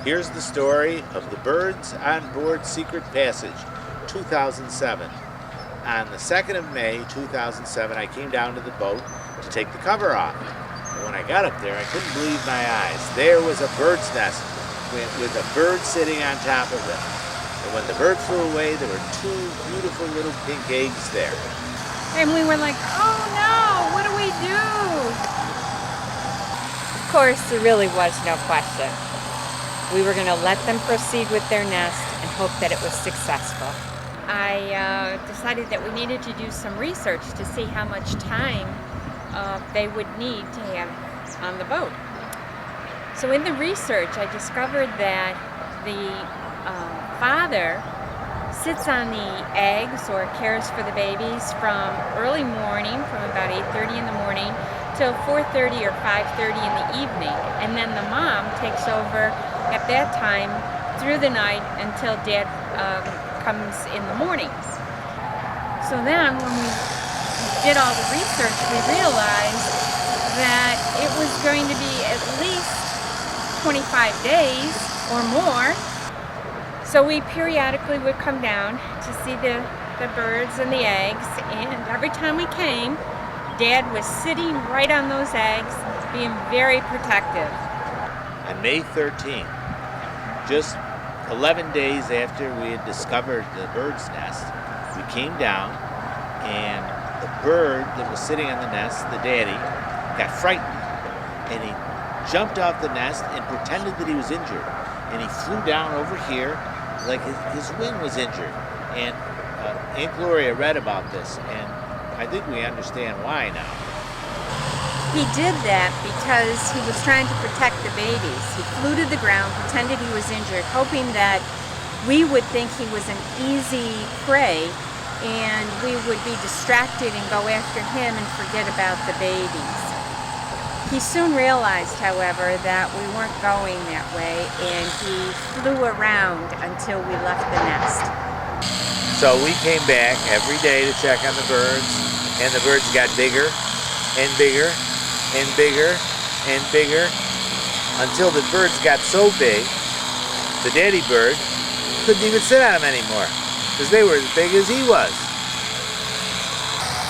Here's the story of the Birds on Board Secret Passage, 2007. On the 2nd of May, 2007, I came down to the boat to take the cover off. And when I got up there, I couldn't believe my eyes. There was a bird's nest with a bird sitting on top of it. And when the bird flew away, there were two beautiful little pink eggs there. And we were like, oh no, what do we do? Of course, there really was no question. We were going to let them proceed with their nest and hope that it was successful. I decided that we needed to do some research to see how much time they would need to have on the boat. So in the research, I discovered that the father sits on the eggs or cares for the babies from early morning, from about 8:30 in the morning till 4:30 or 5:30 in the evening. And then the mom takes over at that time through the night until dad comes in the morning. So then when we did all the research, we realized that it was going to be at least 25 days or more. So we periodically would come down to see the birds and the eggs, and every time we came, Dad was sitting right on those eggs, being very protective. On May 13th, just 11 days after we had discovered the bird's nest, we came down and the bird that was sitting on the nest, the daddy, got frightened and he jumped off the nest and pretended that he was injured. And he flew down over here like his wing was injured. And Aunt Gloria read about this, and I think we understand why now. He did that because he was trying to protect the babies. He flew to the ground, pretended he was injured, hoping that we would think he was an easy prey and we would be distracted and go after him and forget about the babies. He soon realized, however, that we weren't going that way, and he flew around until we left the nest. So we came back every day to check on the birds, and the birds got bigger and bigger and bigger and bigger until the birds got so big, the daddy bird couldn't even sit on them anymore because they were as big as he was.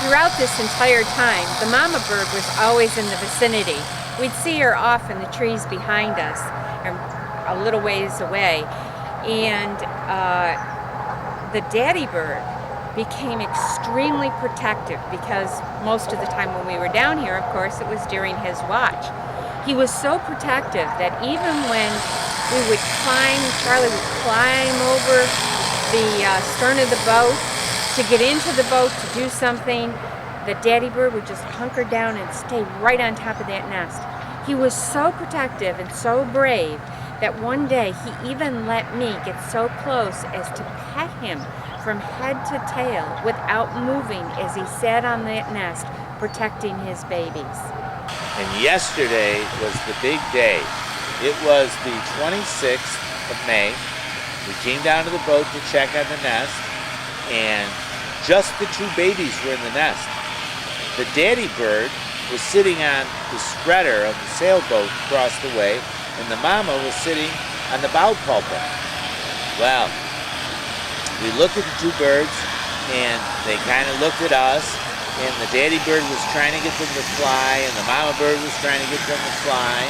Throughout this entire time, the mama bird was always in the vicinity. We'd see her off in the trees behind us, or a little ways away, and the daddy bird became extremely protective because most of the time when we were down here, of course, it was during his watch. He was so protective that even when we would Charlie would climb over the stern of the boat to get into the boat to do something, the daddy bird would just hunker down and stay right on top of that nest. He was so protective and so brave that one day he even let me get so close as to pet him from head to tail without moving as he sat on that nest protecting his babies. And yesterday was the big day. It was the 26th of May. We came down to the boat to check on the nest, and just the two babies were in the nest. The daddy bird was sitting on the spreader of the sailboat across the way, and the mama was sitting on the bow pulpit. Well, we looked at the two birds, and they kind of looked at us, and the daddy bird was trying to get them to fly, and the mama bird was trying to get them to fly.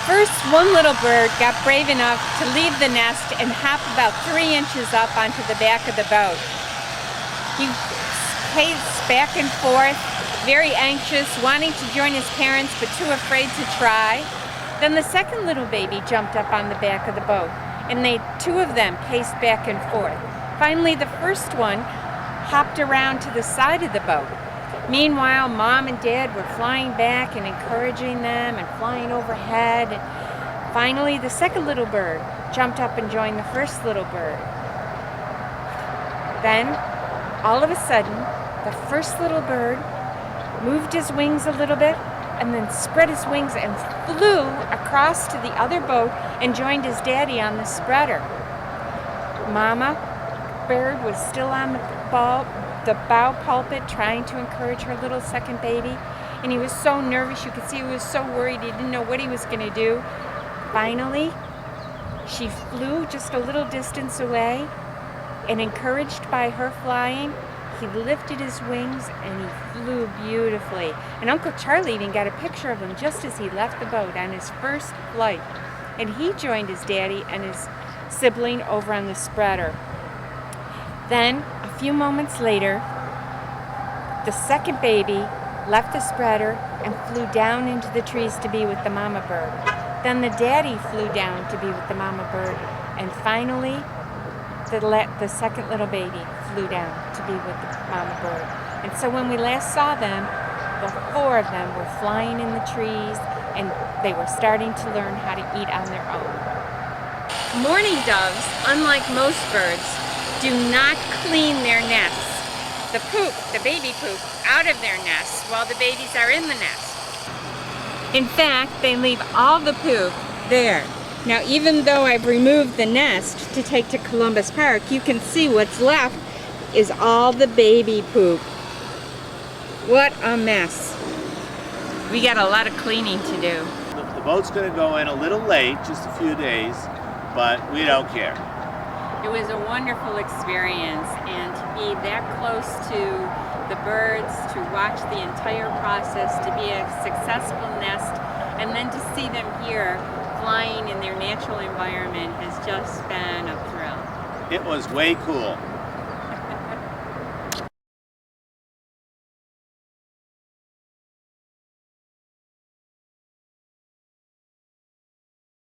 First, one little bird got brave enough to leave the nest and hop about 3 inches up onto the back of the boat. He paced back and forth, very anxious, wanting to join his parents, but too afraid to try. Then the second little baby jumped up on the back of the boat, and two of them paced back and forth. Finally, the first one hopped around to the side of the boat. Meanwhile, Mom and Dad were flying back and encouraging them and flying overhead. Finally, the second little bird jumped up and joined the first little bird. Then, all of a sudden, the first little bird moved his wings a little bit and then spread his wings and flew across to the other boat and joined his daddy on the spreader. Mama bird was still on the bow pulpit trying to encourage her little second baby, and he was so nervous. You could see he was so worried. He didn't know what he was going to do. Finally, She flew just a little distance away, and encouraged by her flying, he lifted his wings and he flew beautifully. And Uncle Charlie even got a picture of him just as he left the boat on his first flight. And he joined his daddy and his sibling over on the spreader. Then, a few moments later, the second baby left the spreader and flew down into the trees to be with the mama bird. Then the daddy flew down to be with the mama bird. And finally, the second little baby flew down to be with the mama bird. And so when we last saw them, the four of them were flying in the trees, and they were starting to learn how to eat on their own. Mourning doves, unlike most birds, do not clean their nests. The poop, the baby poop, out of their nests while the babies are in the nest. In fact, they leave all the poop there. Now, even though I've removed the nest to take to Columbus Park, you can see what's left is all the baby poop. What a mess. We got a lot of cleaning to do. The boat's going to go in a little late, just a few days, but we don't care. It was a wonderful experience, and to be that close to the birds, to watch the entire process, to be a successful nest, and then to see them here flying in their natural environment has just been a thrill. It was way cool.